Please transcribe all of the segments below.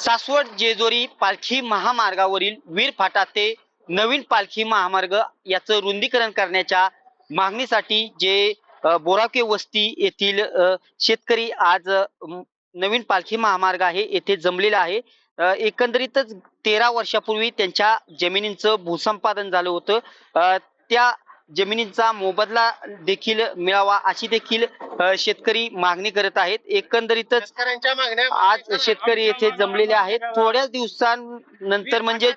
सासवड जेजुरी पालखी महामार्गावरील वीर फाटा ते नवीन पालखी महामार्ग याचं रुंदीकरण करण्याच्या मागणीसाठी जे बोराके वस्ती येथील शेतकरी आज नवीन पालखी महामार्ग आहे येथे जमलेला आहे. एकंदरीतच 13 वर्षापूर्वी त्यांच्या जमिनींचं भूसंपादन झालं होतं. त्या जमिनींचा मोबदला देखील मिळावा अशी देखील शेतकरी मागणी करत आहेत. एकंदरीतच आज शेतकरी येथे जमलेले आहेत. थोड्याच दिवसांनंतर म्हणजे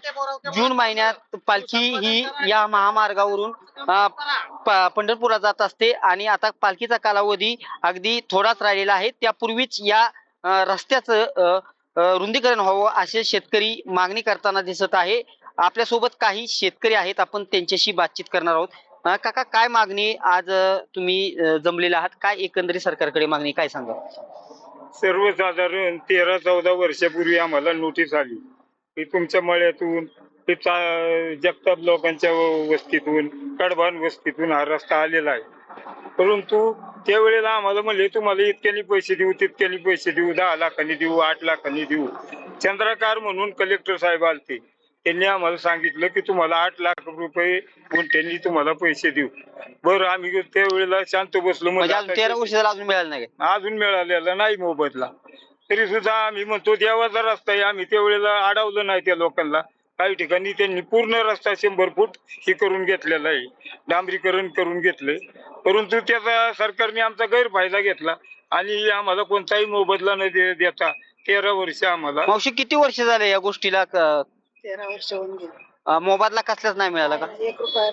जून महिन्यात पालखी ही या महामार्गावरून पंढरपूरला जात असते आणि आता पालखीचा कालावधी अगदी थोडाच राहिलेला आहे. त्यापूर्वीच या रस्त्याचं रुंदीकरण व्हावं असे शेतकरी मागणी करताना दिसत आहे. आपल्यासोबत काही शेतकरी आहेत, आपण त्यांच्याशी बातचीत करणार आहोत. काका, काय मागणी आज तुम्ही जमलेला आहात? काय एकंदरीत सरकारकडे मागणी, काय सांगा? सर्वसाधारण 13-14 वर्षापूर्वी आम्हाला नोटीस आली की तुमच्या मळ्यातून जगताप लोकांच्या वस्तीतून कडबान वस्तीतून हा रस्ता आलेला आहे. परंतु त्यावेळेला आम्हाला म्हणले तुम्हाला इतक्यानी पैसे देऊ, तितक्यानी पैसे देऊ, 10 लाखांनी देऊ, 8 लाखांनी देऊ. चंद्रकार म्हणून कलेक्टर साहेब आलते, त्यांनी आम्हाला सांगितलं की तुम्हाला 8 लाख रुपये गुंठ्यांनी तुम्हाला पैसे देऊ. बरं, आम्ही त्यावेळेला शांत बसलो. म्हणजे 13 वर्ष झालं अजून मिळालं नाही? अजून मिळालेला नाही मोबदला. तरी सुद्धा आम्ही म्हणतो देवाचा रस्ता आहे, आम्ही त्यावेळेला अडवलं नाही त्या लोकांना. काही ठिकाणी त्यांनी पूर्ण रस्ता 100 फूट हे करून घेतलेला आहे, डांबरीकरण करून घेतलंय. परंतु त्याचा सरकारने आमचा गैरफायदा घेतला आणि आम्हाला कोणताही मोबदला न देता 13 वर्ष आम्हाला. मावशी, किती वर्ष झाले या गोष्टीला? 13 वर्ष होऊन गेली. मोबदला कसलाच नाही मिळाला का? 1 रुपया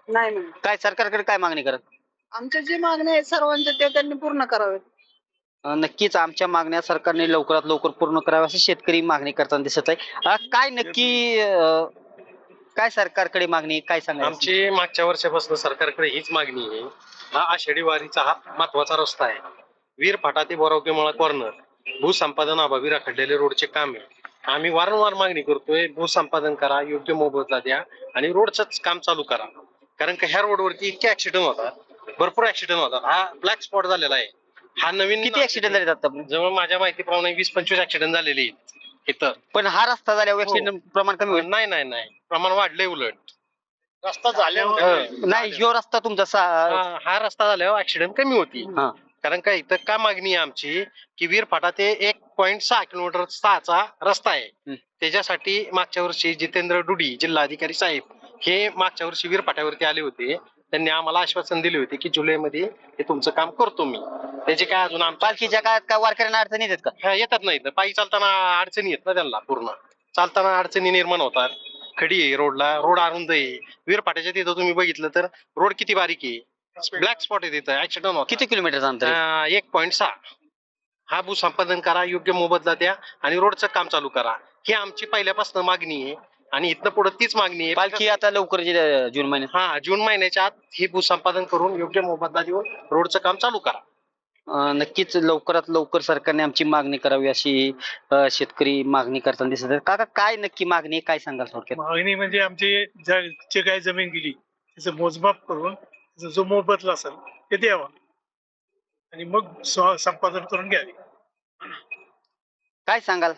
नाही मिळाला. काय सरकारकडे काय मागणी करत? आमच्या जे मागणी आहे सर्वांच्या ते त्यांनी पूर्ण करावे. नक्कीच आमच्या मागण्या सरकारने लवकरात लवकर पूर्ण कराव्या अशी शेतकरी मागणी करताना दिसत आहे. काय नक्की काय सरकारकडे मागणी, काय सांगा? आमची मागच्या वर्षापासून सरकारकडे हीच मागणी आहे. हा आषाढी वारीचा हा महत्वाचा रस्ता आहे. वीर फाटा ते बोरावकेमाळा कॉर्नर भूसंपादन अभावी रखडलेले रोडचे काम आहे. आम्ही वारंवार मागणी करतोय, भूसंपादन करा, योग्य मोबदला द्या आणि रोडच काम चालू करा. कारण का ह्या रोडवरती इतके ऍक्सिडेंट होतात, भरपूर ऍक्सिडेंट होतात. हा ब्लॅक स्पॉट झालेला आहे. हा नवीन किती ऍक्सिडेंट झाले आता? जवळ माझ्या माहितीप्रमाणे 20-25 ऍक्सिडेंट झालेले आहेत इथं. पण हा रस्ता झाल्यावर ऍक्सिडेंट प्रमाण कमी होईल? नाही, प्रमाण वाढलंय. उलट रस्ता झाल्यावर नाही, ह्यो रस्ता तुमचा हा रस्ता झाल्यावर ऍक्सिडेंट कमी होती. कारण काय इथं का मागणी आहे आमची की वीर फाटा ते 1.6 किलोमीटर 6चा रस्ता आहे. त्याच्यासाठी मागच्या वर्षी जितेंद्र डुडी जिल्हाधिकारी साहेब हे मागच्या वर्षी वीर फाट्यावरती आले होते. त्यांनी आम्हाला आश्वासन दिले होते की जुलैमध्ये हे तुमचं काम करतो मी. त्याचे काय अजून पालखीच्या काळात काय वारकऱ्यांना अडचणी येतात का? येतात नाही. पायी चालताना अडचणी येत ना त्यांना. पूर्ण चालताना अडचणी निर्माण होतात. खडी आहे रोडला, रोड अरुंद आहे. वीर फाट्याच्या तिथं तुम्ही बघितलं तर रोड किती बारीक आहे, ब्लॅक स्पॉट आहे तिथं. ऍक्सिडेंट होता. किती किलोमीटरचा अंतर? 1.6. हा भूसंपादन करा, योग्य मोबदला द्या आणि रोडचं काम चालू करा. ही आमची पहिल्यापासून मागणी आहे आणि इथनं पुढे तीच मागणी आहे. पालखी आता लवकर जून महिन्यात, जून महिन्याच्या आत हे भूसंपादन करून योग्य मोबदला देऊन रोडचं काम चालू करा. नक्कीच लवकरात लवकर सरकारने आमची मागणी करावी अशी शेतकरी मागणी करताना दिसत आहे. काका, काय नक्की मागणी, काय सांगाल थोडक्यात? मागणी म्हणजे आमची जे काही जमीन गेली त्याचं मोजमाप करून जो मोबदला असेल ते द्यावा आणि मग संपादन करून घ्यावे. काय सांगाल?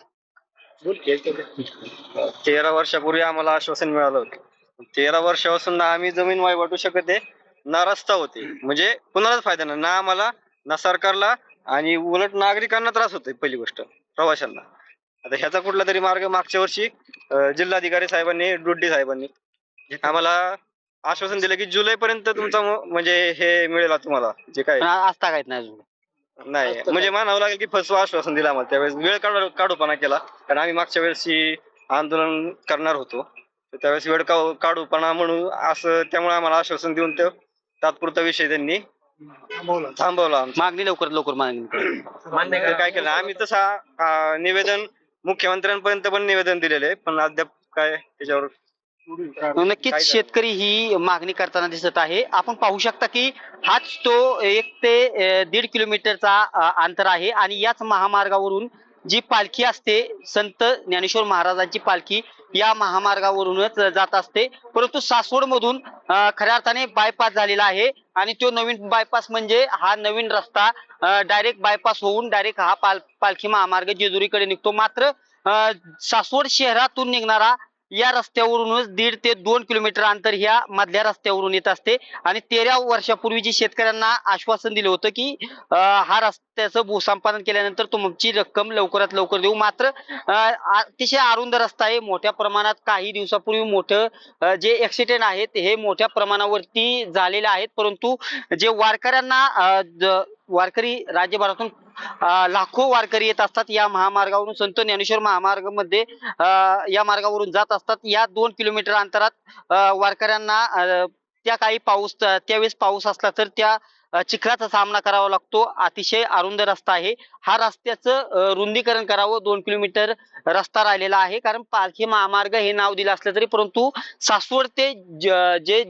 13 वर्षापूर्वी आम्हाला आश्वासन मिळालं होतं. 13 वर्षापासून ना आम्ही जमीन वाटू शकत आहे, ना रस्ता होते. म्हणजे कुणालाच फायदा नाही, ना आम्हाला ना सरकारला, आणि उलट नागरिकांना त्रास होतोय. पहिली गोष्ट प्रवाशांना. आता ह्याचा कुठला तरी मार्ग मागच्या वर्षी जिल्हाधिकारी साहेबांनी, डुड्डी साहेबांनी आम्हाला आश्वासन दिलं की जुलैपर्यंत तुमचा म्हणजे हे मिळेल तुम्हाला जे काय आस्था काय नाही अजून. नाही म्हणजे मानावं लागेल की फसवं आश्वासन दिलं आम्हाला. त्यावेळेस वेळ काढूपणा केला, कारण आम्ही मागच्या वेळेस आंदोलन करणार होतो. त्यावेळेस वेळ काढूपणा म्हणून असं, त्यामुळे आम्हाला आश्वासन देऊन ते तात्पुरता विषय त्यांनी थांबवला. मागणी लवकरात लवकर मागणी काय केलं आम्ही तसा निवेदन मुख्यमंत्र्यांपर्यंत पण निवेदन दिलेलं आहे, पण अद्याप काय त्याच्यावर. नक्कीच शेतकरी ही मागणी करताना दिसत आहे. आपण पाहू शकता की हाच तो 1 ते 1.5 किलोमीटरचा अंतर आहे आणि याच महामार्गावरून जी पालखी असते, संत ज्ञानेश्वर महाराजांची पालखी, या महामार्गावरूनच जात असते. परंतु सासवड मधून खऱ्या अर्थाने बायपास झालेला आहे आणि तो नवीन बायपास म्हणजे हा नवीन रस्ता डायरेक्ट बायपास होऊन डायरेक्ट हा पालखी महामार्ग जेजुरीकडे निघतो. मात्र सासवड शहरातून निघणारा या रस्त्यावरूनच 1.5 ते 2 किलोमीटर अंतर ह्या मधल्या रस्त्यावरून येत असते आणि 13 वर्षापूर्वी जी शेतकऱ्यांना आश्वासन दिलं होतं की हा रस्त्याचं भूसंपादन केल्यानंतर तुमची रक्कम लवकरात लवकर देऊ. मात्र अतिशय अरुंद रस्ता आहे. मोठ्या प्रमाणात काही दिवसापूर्वी मोठं जे ऍक्सिडेंट आहेत हे मोठ्या प्रमाणावरती झालेले आहेत. परंतु जे वारकऱ्यांना वारकरी राज्यभरातून लाखो वारकरी येत असतात या महामार्गावरून. संत ज्ञानेश्वर महामार्गामध्ये या मार्गावरून जात असतात. या 2 किलोमीटर अंतरात वारकऱ्यांना त्या काही त्यावेळेस पाऊस असला तर त्या चिखलाचा सामना करावा लागतो. अतिशय अरुंद रस्ता आहे. हा रस्त्याचं रुंदीकरण करावं. 2 किलोमीटर रस्ता राहिलेला आहे. कारण पालखी महामार्ग हे नाव दिलं असलं तरी परंतु सासवड ते जे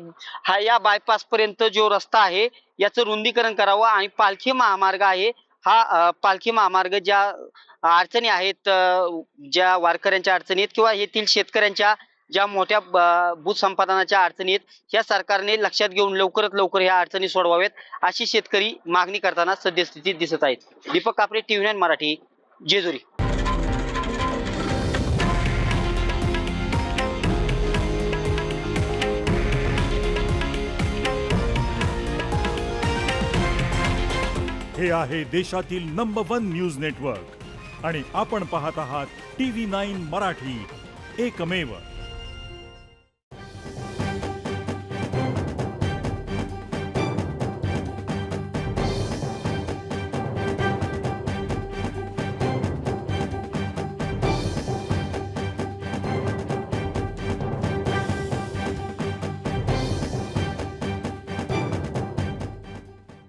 हा या बायपास पर्यंत जो रस्ता आहे याचं रुंदीकरण करावं आणि पालखी महामार्ग आहे हा पालखी महामार्ग ज्या अडचणी आहेत ज्या वारकऱ्यांच्या अडचणी आहेत किंवा येथील शेतकऱ्यांच्या ज्या मोठ्या भूसंपादनाच्या अडचणी आहेत या सरकारने लक्षात घेऊन लवकरात लवकर ह्या अडचणी सोडवाव्यात अशी शेतकरी मागणी करताना सद्यस्थितीत दिसत आहेत. दीपक कापरे, TV9 मराठी, जेजुरी. हे आहे देशातील नंबर 1 न्यूज नेटवर्क आणि आपण पाहत आहात TV9 मराठी, एकमेव.